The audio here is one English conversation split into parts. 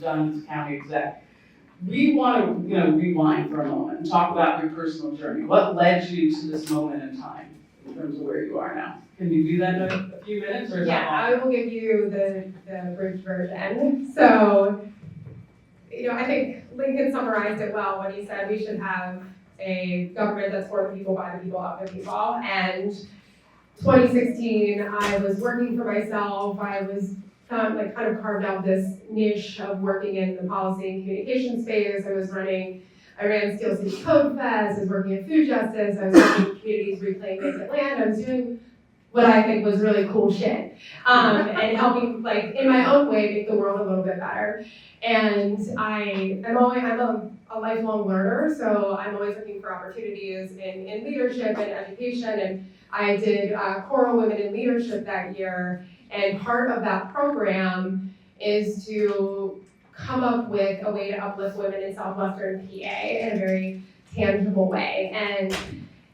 done as county exec. We want to, rewind for a moment and talk about your personal journey. What led you to this moment in time in terms of where you are now? Can you do that in a few minutes, or is that long? I will give you the bridge version. So, I think Lincoln summarized it well when he said we should have a government that's for the people, by the people, of the people. And 2016, I was working for myself. I was kind of carved out this niche of working in the policy and communication space. I ran Steel City Code Fest. I was working at Food Justice. I was working in communities reclaim vacant land. I was doing what I think was really cool shit, and helping, in my own way, make the world a little bit better. And I'm a lifelong learner, so I'm always looking for opportunities in leadership and education. And I did Choral Women in Leadership that year, and part of that program is to come up with a way to uplift women in Southwestern PA in a very tangible way. And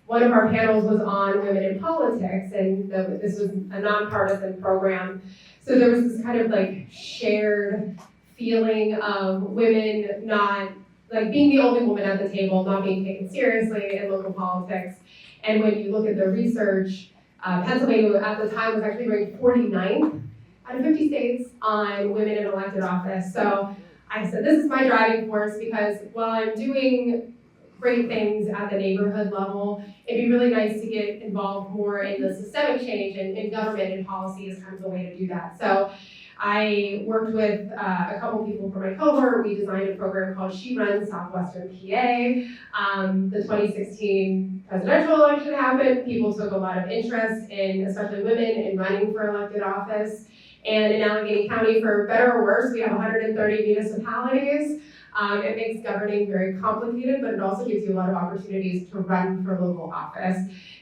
one of our panels was on women in politics, and this was a nonpartisan program. So there was this kind of shared feeling of women not, being the only woman at the table, not being taken seriously in local politics. And when you look at the research, Pennsylvania at the time was actually ranked 49th out of 50 states on women in elected office. So I said, this is my driving force, because while I'm doing great things at the neighborhood level, it'd be really nice to get involved more in the systemic change and in government and policy is kind of the way to do that. So I worked with a couple people from my cohort. We designed a program called She Runs Southwestern PA. The 2016 presidential election happened. People took a lot of interest in, especially women, in running for elected office. And in Allegheny County, for better or worse, we have 130 municipalities. It makes governing very complicated, but it also gives you a lot of opportunities to run for local office.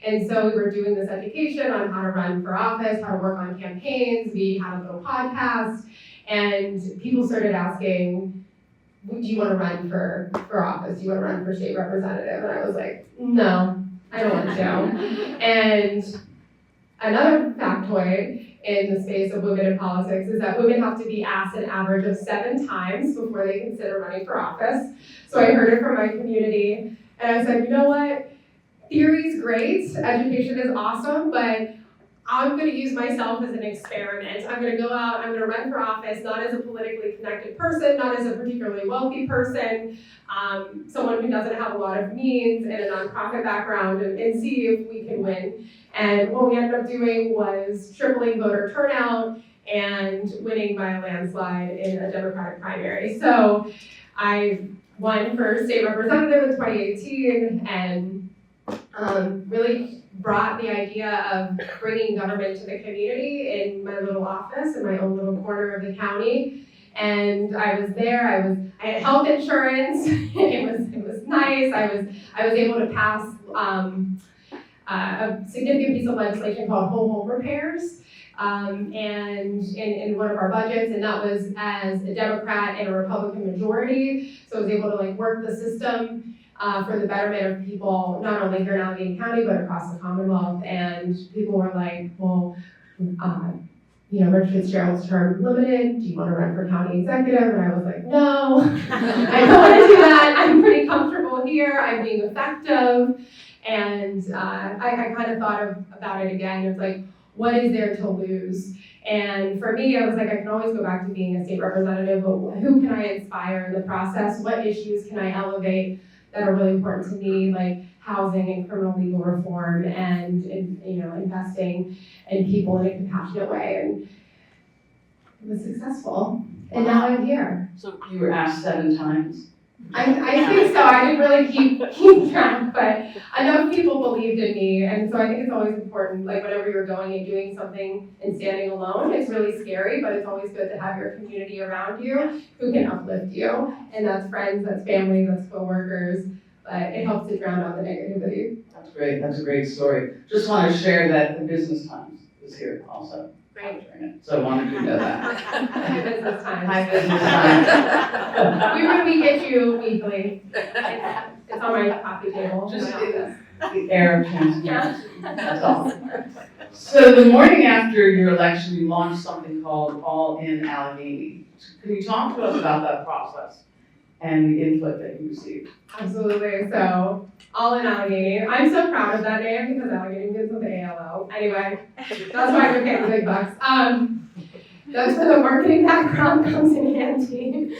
And so we were doing this education on how to run for office, how to work on campaigns. We had a little podcast, and people started asking, do you want to run for office? Do you want to run for state representative? And I was like, no, I don't want to. And another factoid in the space of women in politics is that women have to be asked an average of 7 times before they consider running for office. So I heard it from my community, and I said, you know what? Theory's great, education is awesome, but I'm going to use myself as an experiment. I'm going to go out, I'm going to run for office, not as a politically connected person, not as a particularly wealthy person, someone who doesn't have a lot of means and a nonprofit background, and see if we can win. And what we ended up doing was tripling voter turnout and winning by a landslide in a Democratic primary. So I won for state representative in 2018 and really brought the idea of bringing government to the community in my little office, in my own little corner of the county. And I was there, I had health insurance, it was nice, I was able to pass a significant piece of legislation called whole home repairs, and in one of our budgets, and that was as a Democrat and a Republican majority. So I was able to work the system for the betterment of people, not only here in Allegheny County, but across the Commonwealth. And people were like, well, Rich Fitzgerald's term limited. Do you want to run for county executive? And I was like, no, I don't want to do that. I'm pretty comfortable here. I'm being effective. And I kind of thought about it again. It's like, what is there to lose? And for me, I was like, I can always go back to being a state representative, but who can I inspire in the process? What issues can I elevate that are really important to me, like housing and criminal legal reform and investing in people in a compassionate way? And it was successful. And now I'm here. So you were asked 7 times? I think so. I didn't really keep track, but enough people believed in me, and so I think it's always important, whenever you're going and doing something and standing alone, it's really scary, but it's always good to have your community around you who can uplift you, and that's friends, that's family, that's coworkers, but it helps to drown out the negativity. That's great. That's a great story. Just want to share that the Business Times is here also. Great. So I wanted you to know that. Hi, Business Times. Hi, Business Times. We get you weekly. It's on my coffee table in my office. the air of transparency, that's all. So the morning after your election, you launched something called All In Alleghney. Can you talk to us about that process and the input that you received? Absolutely. So, All In Alleghney. I'm so proud of that name because Alleghney begins with ALL. Anyway, that's why we're paying the big bucks. That's where the marketing background comes in handy.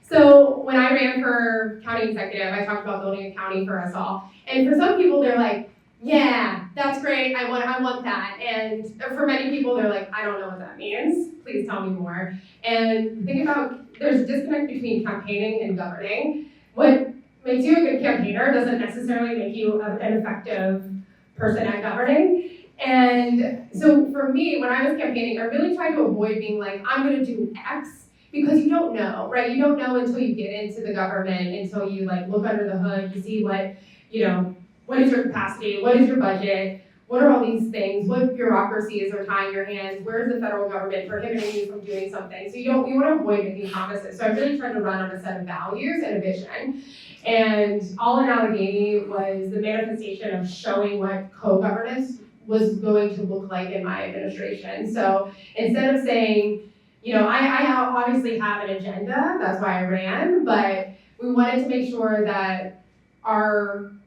So when I ran for county executive, I talked about building a county for us all. And for some people, they're like, yeah, that's great. I want that. And for many people, they're like, I don't know what that means. Please tell me more. And think about, there's a disconnect between campaigning and governing. What makes you a good campaigner doesn't necessarily make you an effective person at governing. And so for me, when I was campaigning, I really tried to avoid being like, I'm gonna do X, because you don't know, right? You don't know until you get into the government, until you like look under the hood, you see what, what is your capacity, what is your budget, what are all these things, what bureaucracies are tying your hands, where is the federal government prohibiting you from doing something? So you want to avoid making promises. So I really tried to run on a set of values and a vision. And All In Alleghney was the manifestation of showing what co-governance was going to look like in my administration. So instead of saying, I obviously have an agenda, that's why I ran, but we wanted to make sure that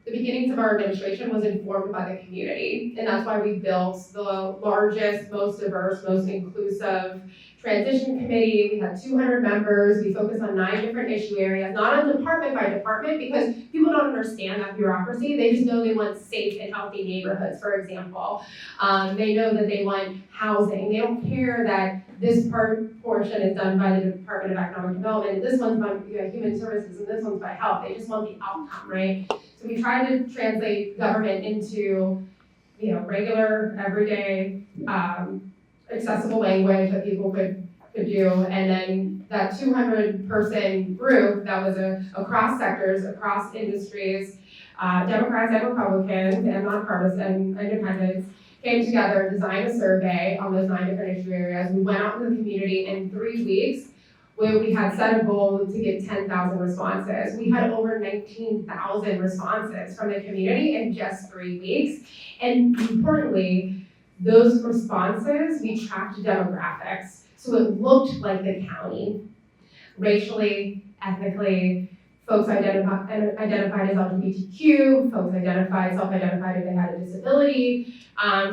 the beginnings of our administration was informed by the community. And that's why we built the largest, most diverse, most inclusive transition committee. We had 200 members. We focused on 9 different issue areas, not on department by department, because people don't understand that bureaucracy. They just know they want safe and healthy neighborhoods, for example. They know that they want housing. They don't care that this portion is done by the Department of Economic Development, and this one's by Human Services, and this one's by Health. They just want the outcome, right? So we try to translate government into, regular, everyday, accessible language that people could do. And then that 200-person group that was across sectors, across industries, Democrats and Republicans and nonpartisan independents, came together, designed a survey on those 9 different issue areas. We went out to the community in 3 weeks. We had set a goal to get 10,000 responses. We had over 19,000 responses from the community in just 3 weeks. And importantly, those responses, we tracked demographics. So it looked like the county, racially, ethnically, folks identified as LGBTQ, folks self-identified if they had a disability.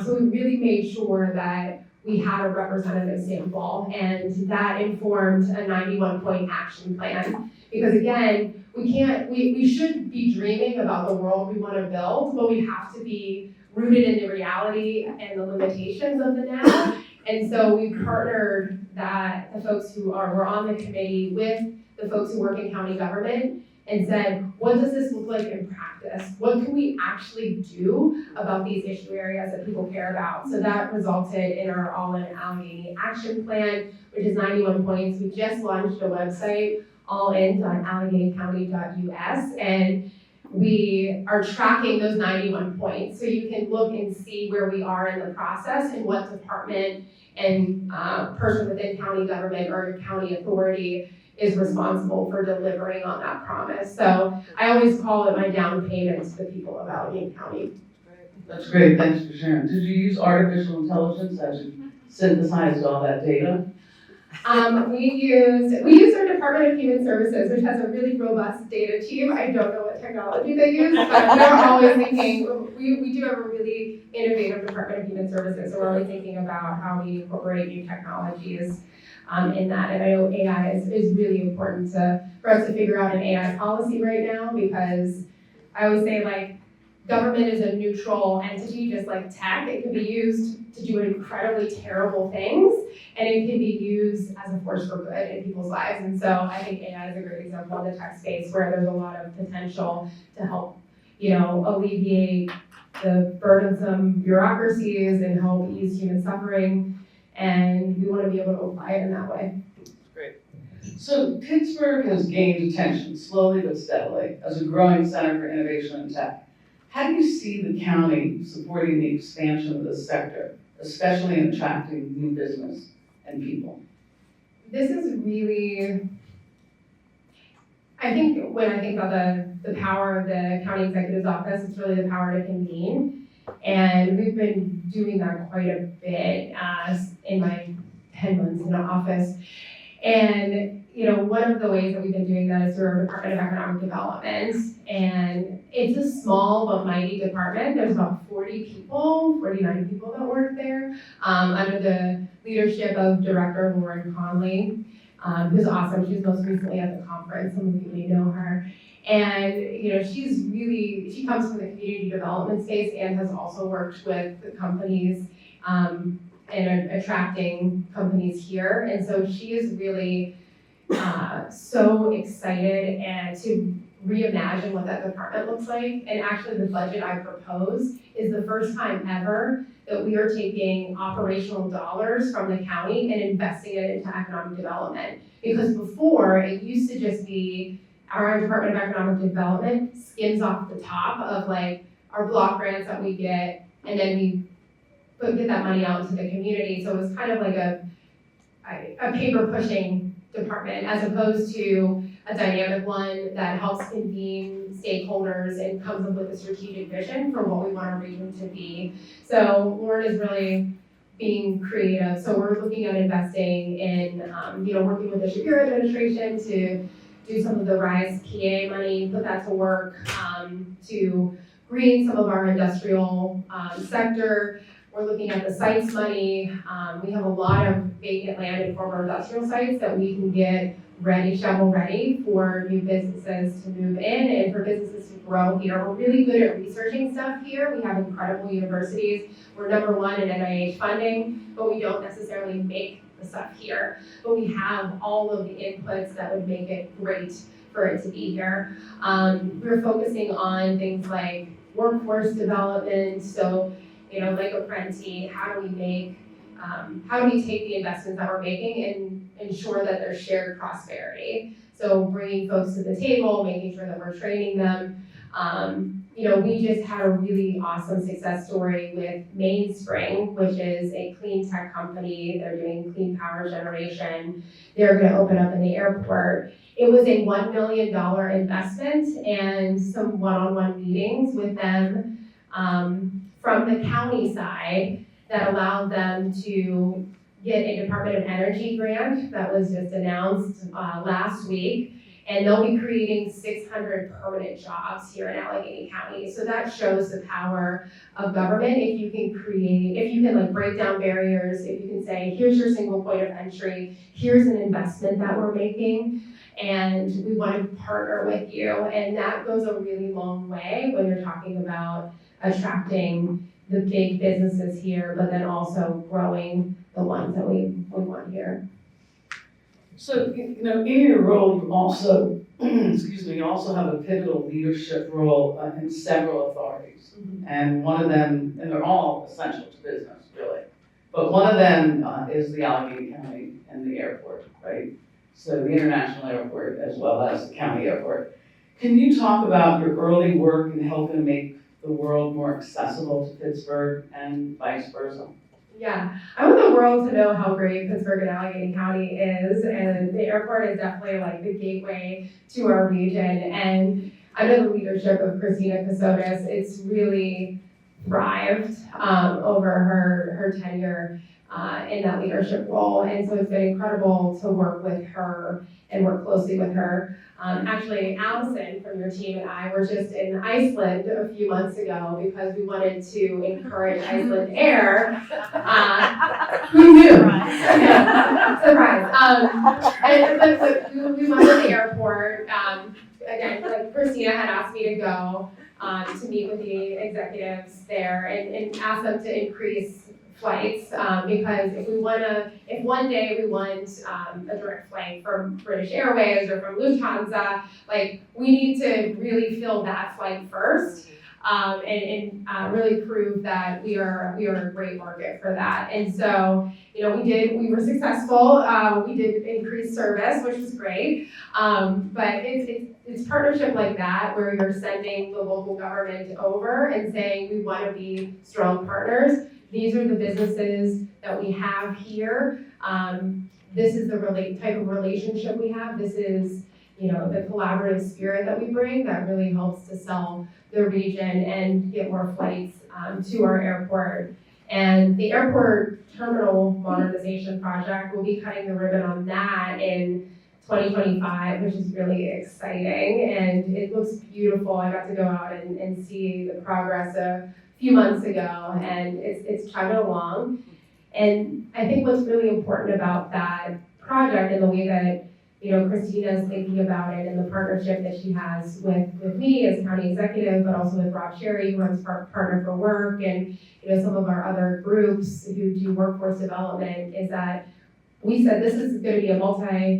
So we really made sure that we had a representative sample, and that informed a 91-point action plan. Because again, we should be dreaming about the world we want to build, but we have to be rooted in the reality and the limitations of the now. And so we partnered the folks who were on the committee with the folks who work in county government and said, what does this look like in practice? What can we actually do about these issue areas that people care about? So that resulted in our All In Alleghney action plan, which is 91 points. We just launched a website, allin.alleghneycounty.us, and we are tracking those 91 points. So you can look and see where we are in the process and what department and person within county government or county authority is responsible for delivering on that promise. So I always call it my down payment to the people of Allegheny County. That's great, thanks for sharing. Did you use artificial intelligence as you synthesized all that data? We used our Department of Human Services, which has a really robust data team. I don't know what technology they use, but they're always thinking, we do have a really innovative Department of Human Services, so we're always thinking about how we incorporate new technologies in that. And I know AI is really important for us to figure out an AI policy right now, because I always say, like, government is a neutral entity, just like tech. It can be used to do incredibly terrible things, and it can be used as a force for good in people's lives. And so I think AI is a great example in the tech space where there's a lot of potential to help, alleviate the burdensome bureaucracies and help ease human suffering. And we want to be able to apply it in that way. Great. So Pittsburgh has gained attention slowly but steadily as a growing center for innovation and tech. How do you see the county supporting the expansion of this sector, especially in attracting new business and people? This is really, I think when I think about the power of the county executive's office, it's really the power to convene. And we've been doing that quite a bit in my 10 months in the office. And, one of the ways that we've been doing that is through our Department of Economic Development. And it's a small but mighty department. There's about 49 people that work there, under the leadership of Director Lauren Conley, who's awesome. She was most recently at the conference. Some of you may know her. And, she comes from the community development space and has also worked with the companies and attracting companies here. And so she is really so excited and to reimagine what that department looks like. And actually the budget I propose is the first time ever that we are taking operational dollars from the county and investing it into economic development. Because before, it used to just be our Department of Economic Development skims off the top of our block grants that we get, and then we get that money out into the community. So it was kind of like a paper pushing department, as opposed to a dynamic one that helps convene stakeholders and comes up with a strategic vision for what we want our region to be. So Lauren is really being creative. So we're looking at investing in, working with the Shapiro administration to do some of the RISE PA money, put that to work, to green some of our industrial sector. We're looking at the sites money. We have a lot of vacant land in former industrial sites that we can get ready, shovel ready for new businesses to move in and for businesses to grow here. We're really good at researching stuff here. We have incredible universities. We're #1 in NIH funding, but we don't necessarily make the stuff here. But we have all of the inputs that would make it great for it to be here. We're focusing on things like workforce development. So, like Apprenti, how do we take the investments that we're making and ensure that there's shared prosperity? So bringing folks to the table, making sure that we're training them. We just had a really awesome success story with Mainspring, which is a clean tech company. They're doing clean power generation. They're going to open up in the airport. It was a $1 million investment and some one-on-one meetings with them from the county side that allowed them to get a Department of Energy grant that was just announced last week. And they'll be creating 600 permanent jobs here in Allegheny County. So that shows the power of government. If you can break down barriers, if you can say, here's your single point of entry, here's an investment that we're making, and we want to partner with you. And that goes a really long way when you're talking about attracting the big businesses here, but then also growing the ones that we want here. So, in your role, you also, you also have a pivotal leadership role in several authorities. Mm-hmm. And one of them, and they're all essential to business, really. But one of them is the Allegheny County and the airport, right? So the international airport as well as the county airport. Can you talk about your early work in helping to make the world more accessible to Pittsburgh and vice versa? Yeah, I want the world to know how great Pittsburgh and Allegheny County is, and the airport is definitely the gateway to our region. And under the leadership of Christina Casotis, it's really thrived over her tenure in that leadership role. And so it's been incredible to work with her and work closely with her. Actually, Allison from your team and I were just in Iceland a few months ago because we wanted to encourage Iceland Air. Who knew? Surprise. And we went to the airport. Again, Christina had asked me to go to meet with the executives there and ask them to increase flights because if one day we want a direct flight from British Airways or from Lufthansa, we need to really fill that flight first and really prove that we are a great market for that. And so, we were successful. We did increase service, which was great. But it's partnership like that where you're sending the local government over and saying we want to be strong partners. These are the businesses that we have here. This is the type of relationship we have. This is, the collaborative spirit that we bring that really helps to sell the region and get more flights to our airport. And the airport terminal modernization project, we'll be cutting the ribbon on that in 2025, which is really exciting, and it looks beautiful. I got to go out and see the progress a few months ago, and it's chugging along. And I think what's really important about that project and the way that Christina is thinking about it and the partnership that she has with me as county executive, but also with Rob Sherry, who runs Partner for Work, and some of our other groups who do workforce development, is that we said this is going to be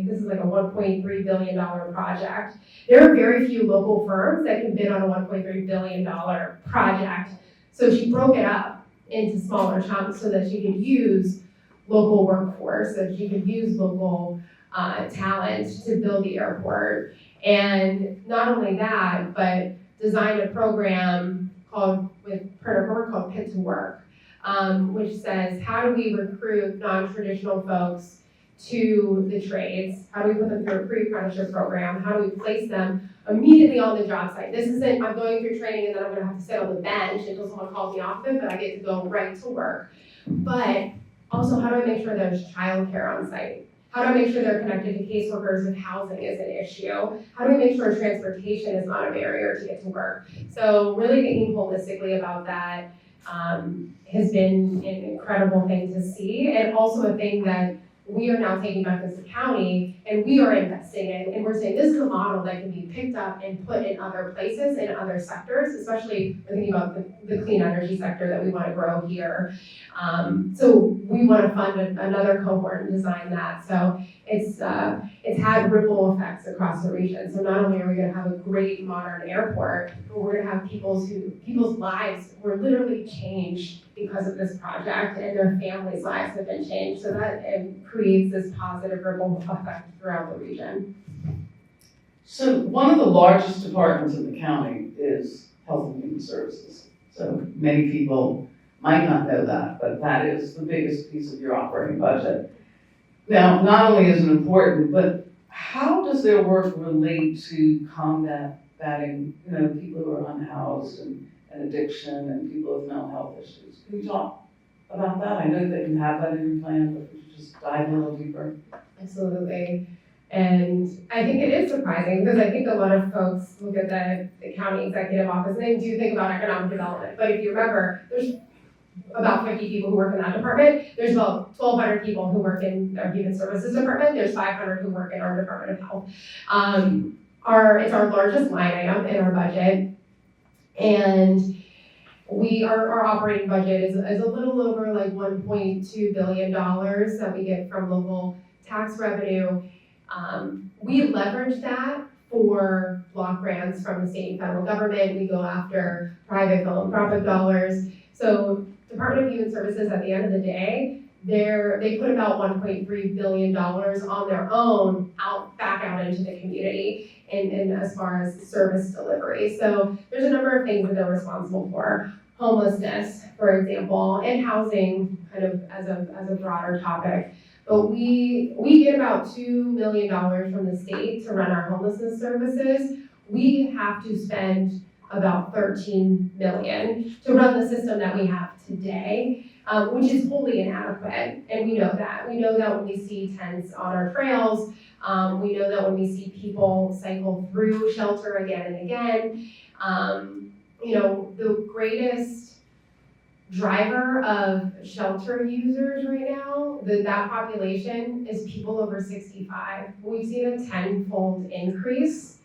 this is like a $1.3 billion project. There are very few local firms that can bid on a $1.3 billion project. So she broke it up into smaller chunks so that she could use local workforce, so she could use local talent to build the airport. And not only that, but designed a program with Partner for Work called Pit to Work, which says, how do we recruit non-traditional folks to the trades? How do we put them through a pre-apprenticeship program? How do we place them immediately on the job site? This isn't, I'm going through training and then I'm gonna have to sit on the bench until someone calls me off of it, but I get to go right to work. But also, how do I make sure there's childcare on site? How do I make sure they're connected to caseworkers if housing is an issue? How do we make sure transportation is not a barrier to get to work? So really thinking holistically about that has been an incredible thing to see, and also a thing that we are now taking back as a county and we are investing in, and we're saying this is a model that can be picked up and put in other places, in other sectors, especially we're thinking about the clean energy sector that we want to grow here. So we want to fund another cohort and design that. So it's had ripple effects across the region. So not only are we going to have a great modern airport, but we're going to have people's lives were literally changed because of this project, and their families' lives have been changed. So that creates this positive ripple effect throughout the region. So one of the largest departments in the county is Health and Human Services. So many people might not know that, but that is the biggest piece of your operating budget. Now, not only is it important, but how does their work relate to combating, people who are unhoused and addiction and people with mental health issues? Can you talk about that? I know they can have that in your plan, but could you just dive a little deeper? Absolutely. And I think it is surprising because I think a lot of folks look at the county executive office and they do think about economic development. But if you remember, there's about 50 people who work in that department. There's about 1,200 people who work in our Human Services Department. There's 500 who work in our Department of Health. It's our largest line item in our budget. And our operating budget is a little over like $1.2 billion that we get from local tax revenue. We leverage that for block grants from the state and federal government. We go after private philanthropic dollars. So Department of Human Services, at the end of the day, they put about $1.3 billion on their own back out into the community and as far as service delivery. So there's a number of things that they're responsible for. Homelessness, for example, and housing kind of as a broader topic. But we get about $2 million from the state to run our homelessness services. We have to spend about $13 million to run the system that we have today, which is wholly inadequate. And we know that. We know that when we see tents on our trails, we know that when we see people cycle through shelter again and again. The greatest driver of shelter users right now, that population is people over 65. We've seen a 10-fold increase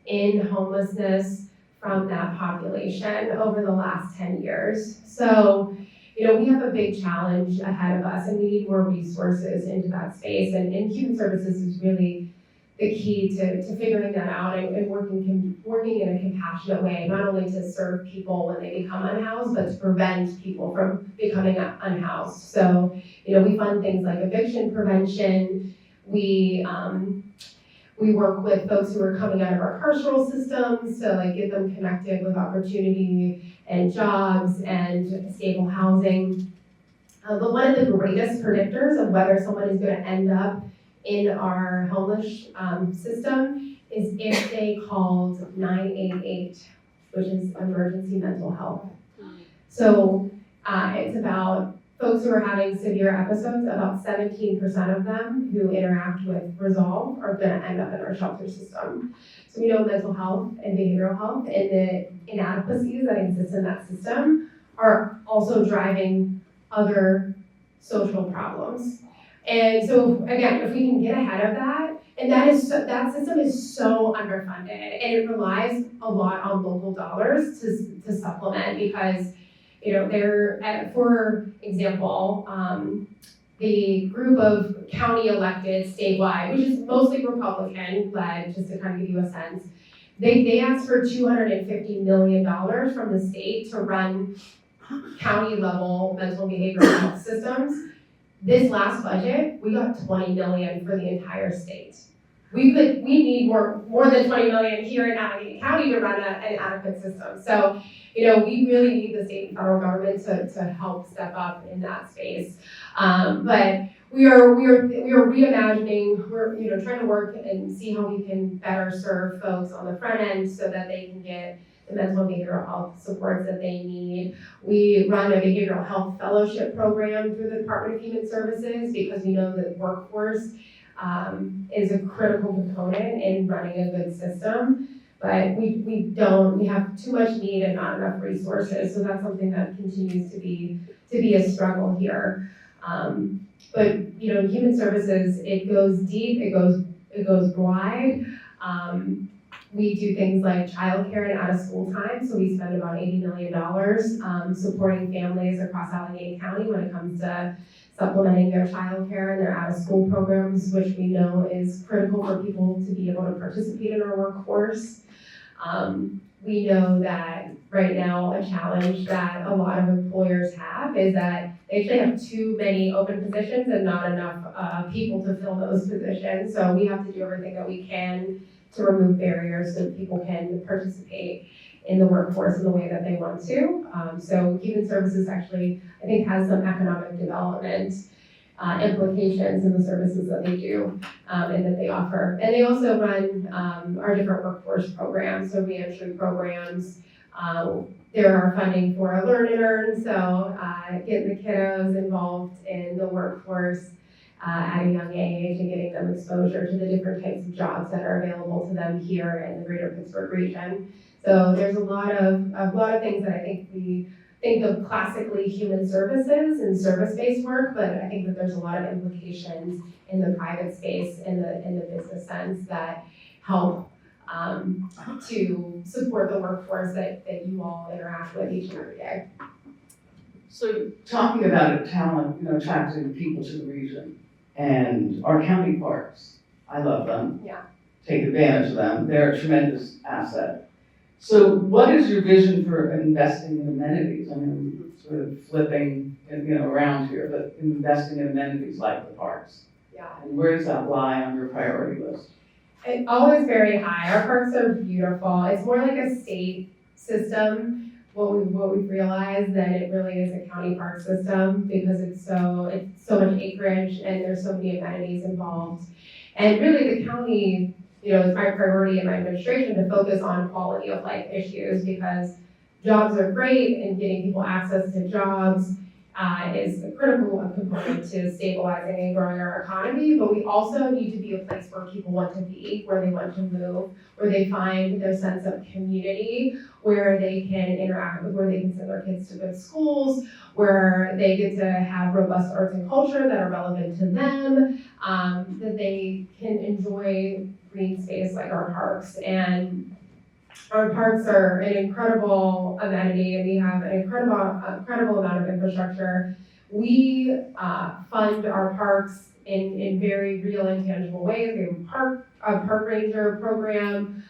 in homelessness from that population over the last 10 years. So, we have a big challenge ahead of us and we need more resources into that space. And Human Services is really the key to figuring that out and working in a compassionate way, not only to serve people when they become unhoused, but to prevent people from becoming unhoused. So, we fund things like eviction prevention. We work with folks who are coming out of our carceral systems to get them connected with opportunity and jobs and stable housing. But one of the greatest predictors of whether someone is going to end up in our homeless system is if they called 988, which is emergency mental health. So it's about folks who are having severe episodes. About 17% of them who interact with Resolve are going to end up in our shelter system. So we know mental health and behavioral health and the inadequacies that exist in that system are also driving other social problems. And so again, if we can get ahead of that, and that system is so underfunded, and it relies a lot on local dollars to supplement because, you know, for example, the group of county elected statewide, which is mostly Republican led, just to kind of give you a sense, they asked for $250 million from the state to run county level mental behavioral health systems. This last budget, we got $20 million for the entire state. We need more than $20 million here in Allegheny County to run an adequate system. So, you know, we really need the state and federal government to help step up in that space. But we are reimagining. We're, you know, trying to work and see how we can better serve folks on the front end so that they can get the mental and behavioral health supports that they need. We run a behavioral health fellowship program through the Department of Human Services because we know that workforce is a critical component in running a good system. But we have too much need and not enough resources. So that's something that continues to be a struggle here. But you know, human services, it goes deep, it goes wide. We do things like childcare and out of school time. So we spend about $80 million supporting families across Allegheny County when it comes to supplementing their childcare and their out of school programs, which we know is critical for people to be able to participate in our workforce. We know that right now a challenge that a lot of employers have is that they actually have too many open positions and not enough people to fill those positions. So we have to do everything that we can to remove barriers so that people can participate in the workforce in the way that they want to. So human services actually, I think, has some economic development implications in the services that they do and that they offer. And they also run our different workforce programs, so reentry programs. There are funding for a learn and earn, so getting the kiddos involved in the workforce at a young age and getting them exposure to the different types of jobs that are available to them here in the greater Pittsburgh region. So there's a lot of things that I think we think of classically human services and service-based work, but I think that there's a lot of implications in the private space, in the business sense that help to support the workforce that you all interact with each and every day. So talking about talent, you know, attracting people to the region and our county parks, I love them. Yeah. Take advantage of them. They're a tremendous asset. So what is your vision for investing in amenities? I mean, sort of flipping, you know, around here, but investing in amenities like the parks. Yeah. And where does that lie on your priority list? It's always very high. Our parks are beautiful. It's more like a state system. What we've realized that it really is a county park system because it's so much acreage and there's so many amenities involved. And really the county, you know, it's my priority in my administration to focus on quality of life issues because jobs are great and getting people access to jobs is a critical component to stabilizing and growing our economy, but we also need to be a place where people want to be, where they want to move, where they find their sense of community, where they can interact with, where they can send their kids to good schools, where they get to have robust arts and culture that are relevant to them, that they can enjoy green space like our parks. And our parks are an incredible amenity, and we have an incredible amount of infrastructure. We fund our parks in very real and tangible ways. We have a park ranger program.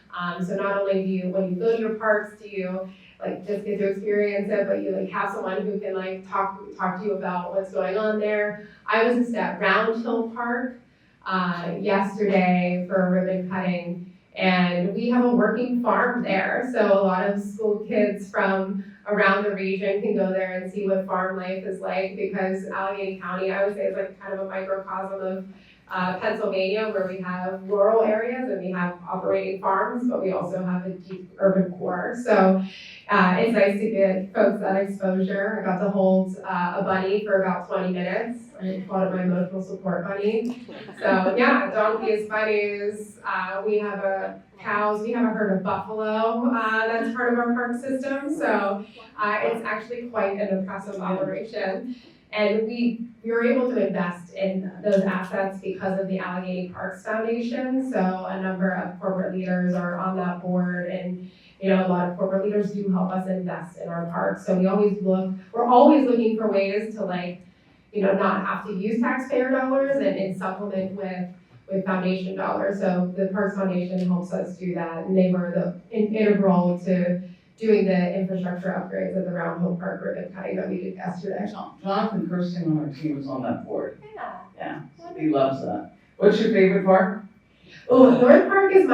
So not only do you, when you go to your parks, do you like just get to experience it, but you like have someone who can like talk to you about what's going on there. I was just at Round Hill Park yesterday for a ribbon cutting. And we have a working farm there, so a lot of school kids from around the region can go there and see what farm life is like, because Allegheny County, I would say, is like kind of a microcosm of Pennsylvania, where we have rural areas and we have operating farms, but we also have a deep urban core. So it's nice to get folks that exposure. I got to hold a bunny for about 20 minutes. I called it my emotional support bunny. So yeah, donkeys, bunnies, we have cows, we have a herd of buffalo that's part of our park system. So it's actually quite an impressive operation. And we were able to invest in those assets because of the Allegheny Parks Foundation. So a number of corporate leaders are on that board, and a lot of corporate leaders do help us invest in our parks. So we're always looking for ways to not have to use taxpayer dollars and supplement with foundation dollars. So the Parks Foundation helps us do that, and they were integral to doing the infrastructure upgrades at the Round Hill Park ribbon cutting that we did yesterday. Jonathan Kirsten on our team was on that board. Yeah. He loves that. What's your favorite park? Oh, North Park was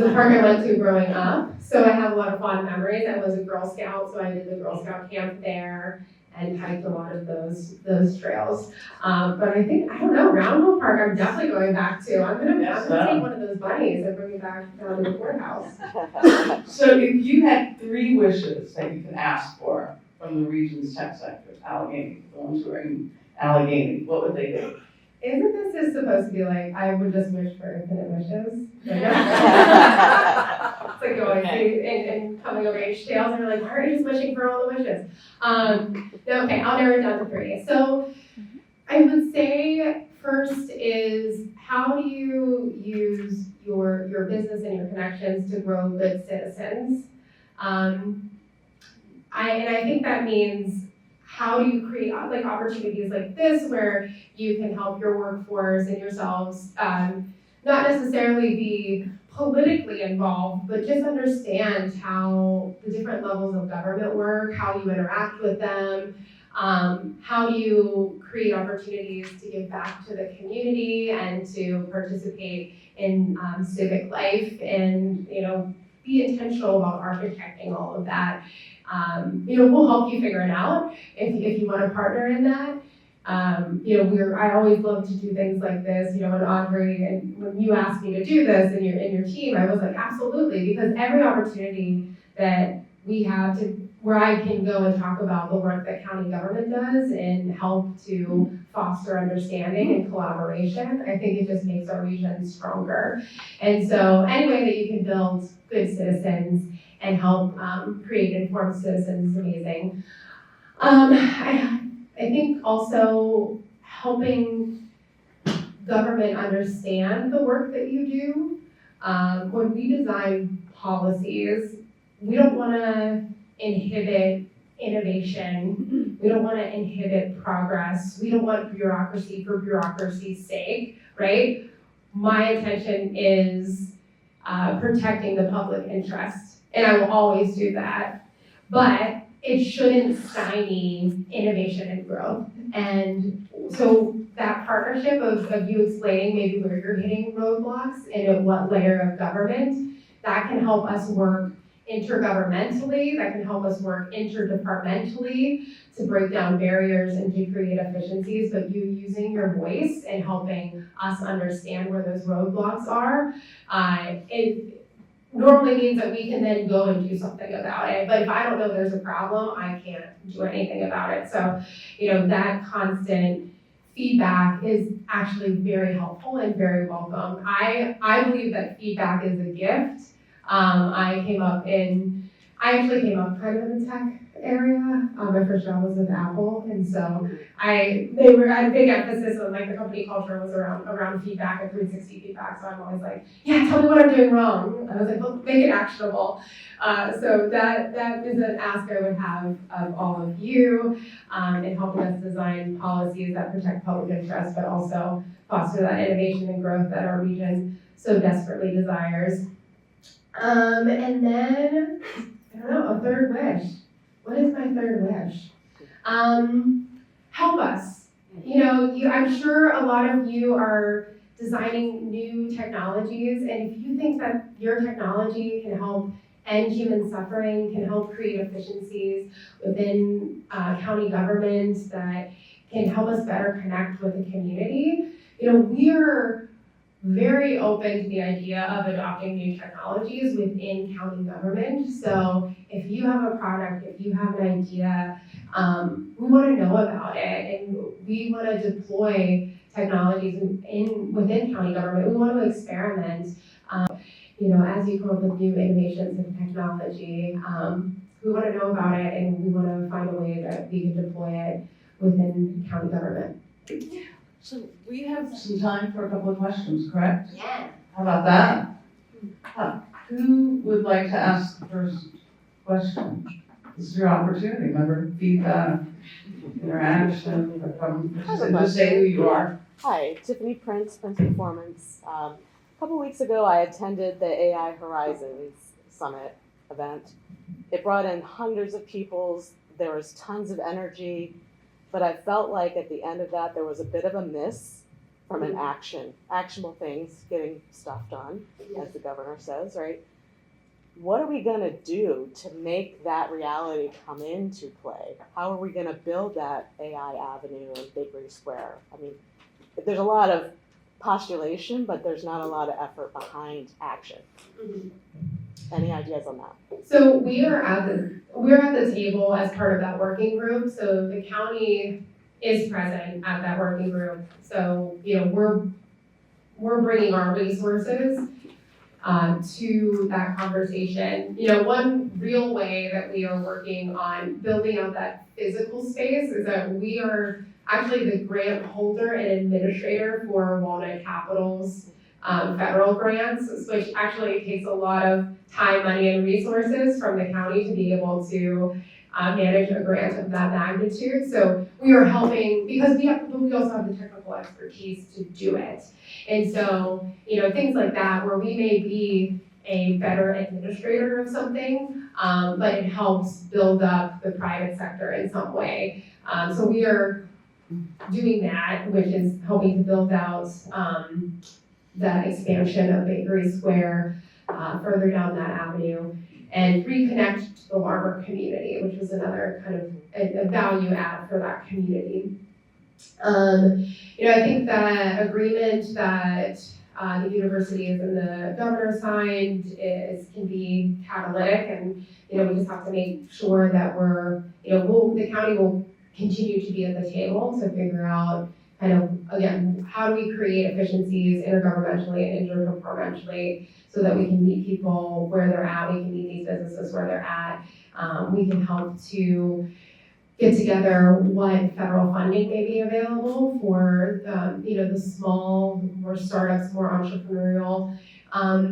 the park I went to growing up. So I have a lot of fond memories. I was a Girl Scout, so I did the Girl Scout camp there and hiked a lot of those trails. But I don't know, Round Hill Park I'm definitely going back to. I'm gonna take one of those bunnies and bring it back down to the courthouse. So if you had 3 wishes that you could ask for from the region's tech sector, Allegheny, the ones who are in Allegheny, what would they be? Isn't this just supposed to be like, I would just wish for infinite wishes? It's like going in coming of age tales, and we're like, why are you just wishing for all the wishes? Okay, I'll narrow it down to 3. So I would say first is, how do you use your business and your connections to grow good citizens? I think that means, how do you create opportunities like this where you can help your workforce and yourselves not necessarily be politically involved, but just understand how the different levels of government work, how you interact with them, how do you create opportunities to give back to the community and to participate in civic life, and be intentional about architecting all of that. We'll help you figure it out if you want to partner in that. I always love to do things like this, and Audrey, and when you asked me to do this in your team, I was like, absolutely, because every opportunity that we have where I can go and talk about the work that county government does and help to foster understanding and collaboration, I think it just makes our region stronger. And so any way that you can build good citizens and help create informed citizens is amazing. I think also helping government understand the work that you do. When we design policies, we don't want to inhibit innovation. We don't want to inhibit progress. We don't want bureaucracy for bureaucracy's sake, right? My intention is protecting the public interest, and I will always do that. But it shouldn't stymie innovation and growth. And so that partnership of you explaining maybe where you're hitting roadblocks and at what layer of government, that can help us work intergovernmentally, that can help us work interdepartmentally to break down barriers and to create efficiencies, but you using your voice and helping us understand where those roadblocks are, it normally means that we can then go and do something about it. But if I don't know there's a problem, I can't do anything about it. So, that constant feedback is actually very helpful and very welcome. I believe that feedback is a gift. I actually came up kind of in the tech area. My first job was with Apple, and so I had a big emphasis on the company culture was around feedback and 360 feedback. So I'm always like, yeah, tell me what I'm doing wrong. I was like, well, make it actionable. So that is an ask I would have of all of you in helping us design policies that protect public interest, but also foster that innovation and growth that our region so desperately desires. And then, I don't know, a third wish. What is my third wish? Help us. I'm sure a lot of you are designing new technologies. And if you think that your technology can help end human suffering, can help create efficiencies within county government that can help us better connect with the community, we're very open to the idea of adopting new technologies within county government. So if you have a product, if you have an idea, we want to know about it, and we want to deploy technologies within county government. We want to experiment. As you come up with new innovations in technology, we want to know about it, and we want to find a way that we can deploy it within county government. So we have some time for a couple of questions, correct? Yeah. How about that? Who would like to ask the first question? This is your opportunity. Remember, feedback, interaction, just say who you are. Hi, Tiffany Prince Performance. A couple weeks ago, I attended the AI Horizons Summit event. It brought in hundreds of people. There was tons of energy. But I felt like at the end of that, there was a bit of a miss from an actionable things, getting stuff done, as the governor says, right? What are we gonna do to make that reality come into play? How are we gonna build that AI avenue in Bakery Square? I mean, there's a lot of postulation, but there's not a lot of effort behind action. Any ideas on that? So we're at the table as part of that working group. So the county is present at that working group. So we're bringing our resources to that conversation. One real way that we are working on building out that physical space is that we are actually the grant holder and administrator for Walnut Capital's federal grants, which actually takes a lot of time, money, and resources from the county to be able to manage a grant of that magnitude. So we are helping because we also have the technical expertise to do it. And so, things like that where we may be a better administrator of something, but it helps build up the private sector in some way. So we are doing that, which is helping to build out that expansion of Bakery Square further down that avenue and reconnect the Larmer community, which was another kind of a value add for that community. I think the agreement that the universities and the governor signed can be catalytic, and we just have to make sure that the county will continue to be at the table to figure out kind of, again, how do we create efficiencies intergovernmentally and interdepartmentally so that we can meet people where they're at, we can meet these businesses where they're at. We can help to get together what federal funding may be available for, the small, more startups, more entrepreneurial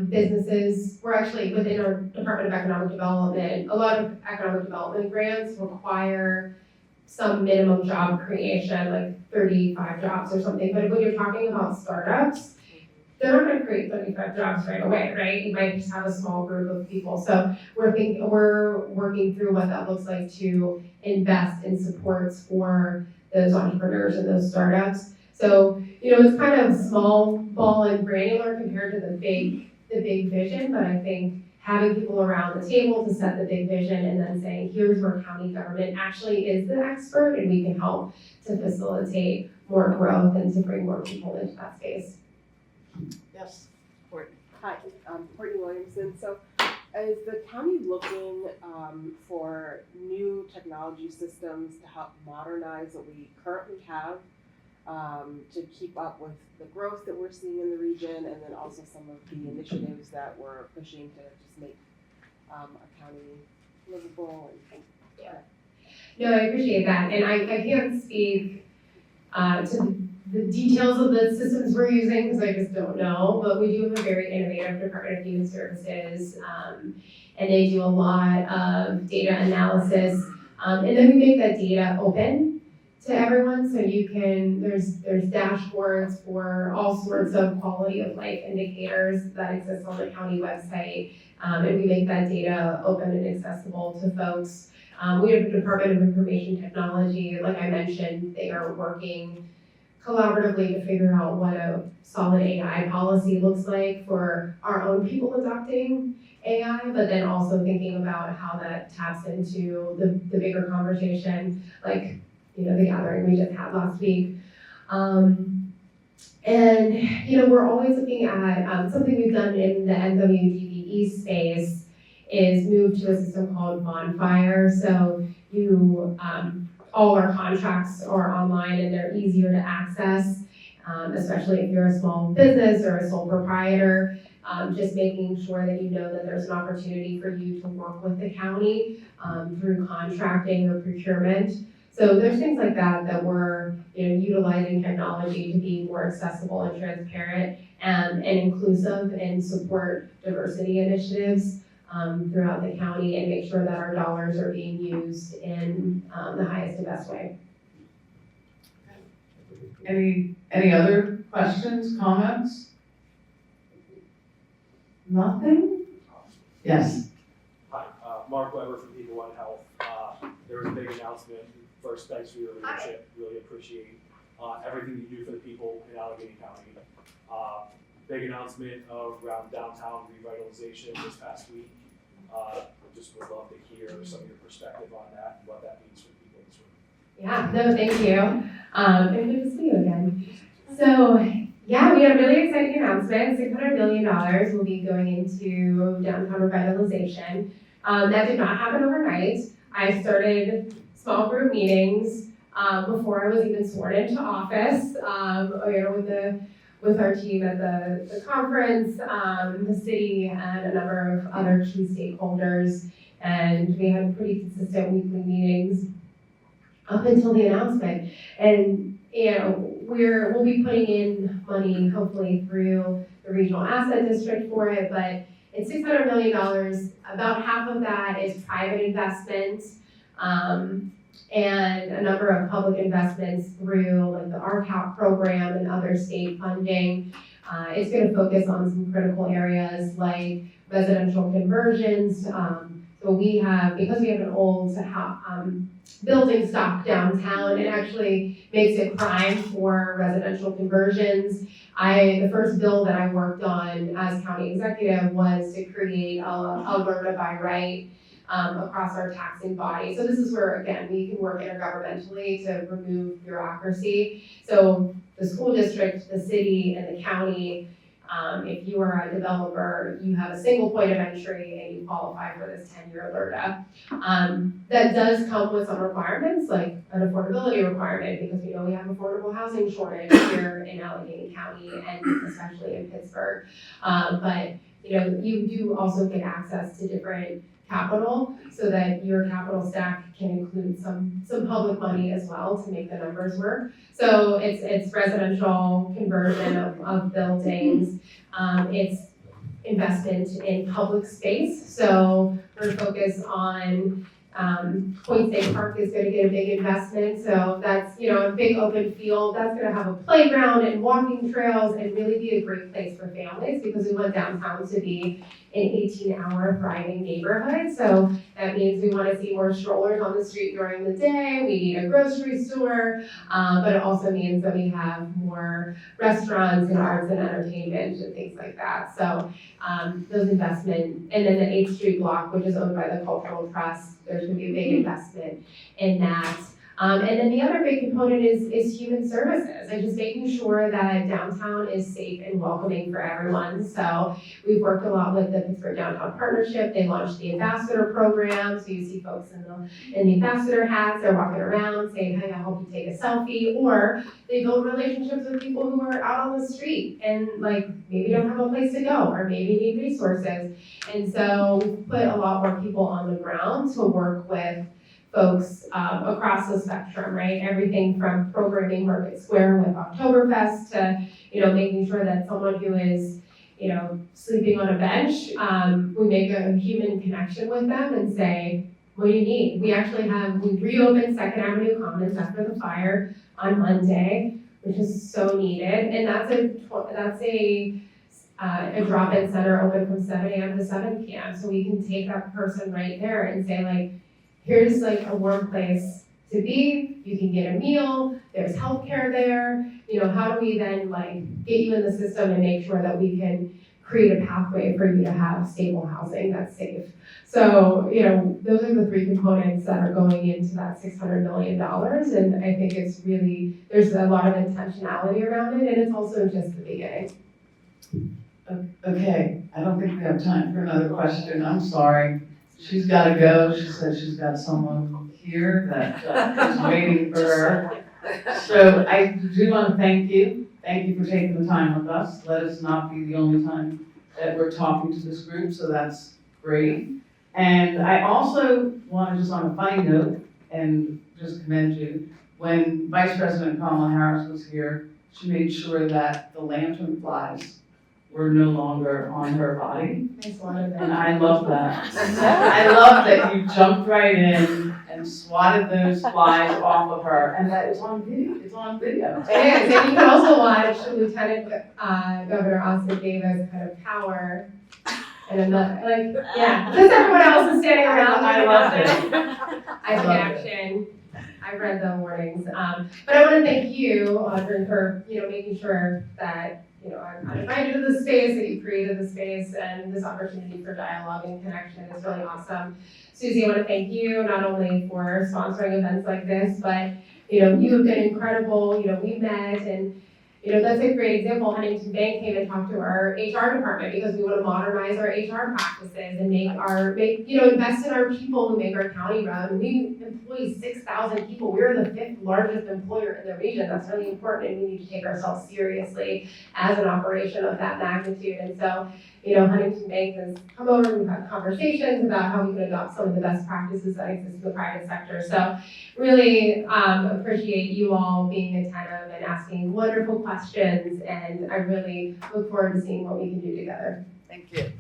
businesses. We're actually, within our Department of Economic Development, a lot of economic development grants require some minimum job creation, like 35 jobs or something. But when you're talking about startups, they're not going to create 35 jobs right away, right? You might just have a small group of people. So we're working through what that looks like to invest in supports for those entrepreneurs and those startups. So, it's kind of small ball and granular compared to the big vision, but I think having people around the table to set the big vision and then saying, here's where county government actually is the expert and we can help to facilitate more growth and to bring more people into that space. Yes. Hi, Courtney Williamson. So is the county looking for new technology systems to help modernize what we currently have to keep up with the growth that we're seeing in the region, and then also some of the initiatives that we're pushing to just make our county livable? Yeah. No, I appreciate that. And I can't speak to the details of the systems we're using because I just don't know, but we do have a very innovative Department of Human Services, and they do a lot of data analysis, and then we make that data open to everyone, so there's dashboards for all sorts of quality of life indicators that exist on the county website, and we make that data open and accessible to folks. We have the Department of Information Technology, like I mentioned, they are working collaboratively to figure out what a solid AI policy looks like for our own people adopting AI, but then also thinking about how that taps into the bigger conversation, like, the gathering we just had last week. And, we're always looking at, something we've done in the NWDBE space is move to a system called Bonfire. So all our contracts are online and they're easier to access, especially if you're a small business or a sole proprietor. Just making sure that that there's an opportunity for you to work with the county through contracting or procurement. So there's things like that we're utilizing technology to be more accessible and transparent and inclusive and support diversity initiatives throughout the county and make sure that our dollars are being used in the highest and best way. Any other questions, comments? Nothing? Yes. Hi, Mark Weber from People One Health. There was a big announcement. First, thanks for your leadership. Really appreciate everything you do for the people in Allegheny County. Big announcement around downtown revitalization this past week. Just would love to hear some of your perspective on that and what that means for people in this room. Yeah, no, thank you. And good to see you again. So, yeah, we had a really exciting announcement. $600 million will be going into downtown revitalization. That did not happen overnight. I started small group meetings before I was even sworn into office. With our team at the conference, the city, and a number of other key stakeholders, and we had pretty consistent weekly meetings up until the announcement. And we'll be putting in money hopefully through the regional asset district for it, but it's $600 million. About half of that is private investment, and a number of public investments through like the RCAP program and other state funding. It's going to focus on some critical areas like residential conversions. So because we have an old building stock downtown, it actually makes it prime for residential conversions. The first bill that I worked on as county executive was to create a LRTA by right across our taxing body. So this is where, again, we can work intergovernmentally to remove bureaucracy. So the school district, the city, and the county, if you are a developer, you have a single point of entry and you qualify for this 10-year LRTA. That does come with some requirements, like an affordability requirement, because we have affordable housing shortage here in Allegheny County and especially in Pittsburgh. But you do also get access to different capital so that your capital stack can include some public money as well to make the numbers work. So it's residential conversion of buildings. It's investment in public space. So we're focused on Point State Park is going to get a big investment. So that's a big open field. That's going to have a playground and walking trails and really be a great place for families because we want downtown to be an 18-hour thriving neighborhood. So that means we want to see more strollers on the street during the day. We need a grocery store, but it also means that we have more restaurants and arts and entertainment and things like that. So those investment, and then the 8th Street block, which is owned by the Cultural Trust, there's going to be a big investment in that. And then the other big component is human services and just making sure that downtown is safe and welcoming for everyone. So we've worked a lot with the Pittsburgh Downtown Partnership. They launched the ambassador program. So you see folks in the ambassador hats. They're walking around saying, hey, I hope you take a selfie. Or they build relationships with people who are out on the street and maybe don't have a place to go or maybe need resources. And so we've put a lot more people on the ground to work with folks across the spectrum, right? Everything from programming Market Square with Oktoberfest to, making sure that someone who is, sleeping on a bench, we make a human connection with them and say, what do you need? We reopened 2nd Avenue Commons after the fire on Monday, which is so needed. And that's a drop-in center open from 7 a.m. to 7 p.m. So we can take that person right there and say here's a warm place to be. you can get a meal, there's healthcare there. You know, how do we then like get you in the system and make sure that we can create a pathway for you to have stable housing that's safe? So, you know, those are the three components that are going into that $600 million. And I think it's really, there's a lot of intentionality around it, and it's also just the beginning. Okay, I don't think we have time for another question, I'm sorry. She's gotta go, she said she's got someone here that is waiting for her. So I do wanna thank you for taking the time with us. Let us not be the only time that we're talking to this group, so that's great. And I also wanna, just on a funny note, and just commend you, when Vice President Kamala Harris was here, she made sure that the lantern flies were no longer on her body. Nice one of And them. I love that. I love that you jumped right in and swatted those flies off of her, and that is on video, it's on video. It is, and you can also watch Lieutenant Governor Austin Davis kind of power and another, like, yeah, because everyone else is standing around. I love it. I took action. I read the warnings. But I want to thank you, Audrey, for, you know, making sure that, you know, I'm invited to the space, that you created the space, and this opportunity for dialogue and connection is really awesome. Susie, I want to thank you not only for sponsoring events like this, but, you know, you have been incredible. You know, we met, and, you know, that's a great example. Huntington Bank came and talked to our HR department because we want to modernize our HR practices and invest in our people who make our county run. We employ 6,000 people. We're the 5th largest employer in the region. That's really important, and we need to take ourselves seriously as an operation of that magnitude. And so, you know, Huntington Bank has come over and we've had conversations about how we can adopt some of the best practices that exist in the private sector. So really appreciate you all being attentive and asking wonderful questions, and I really look forward to seeing what we can do together. Thank you.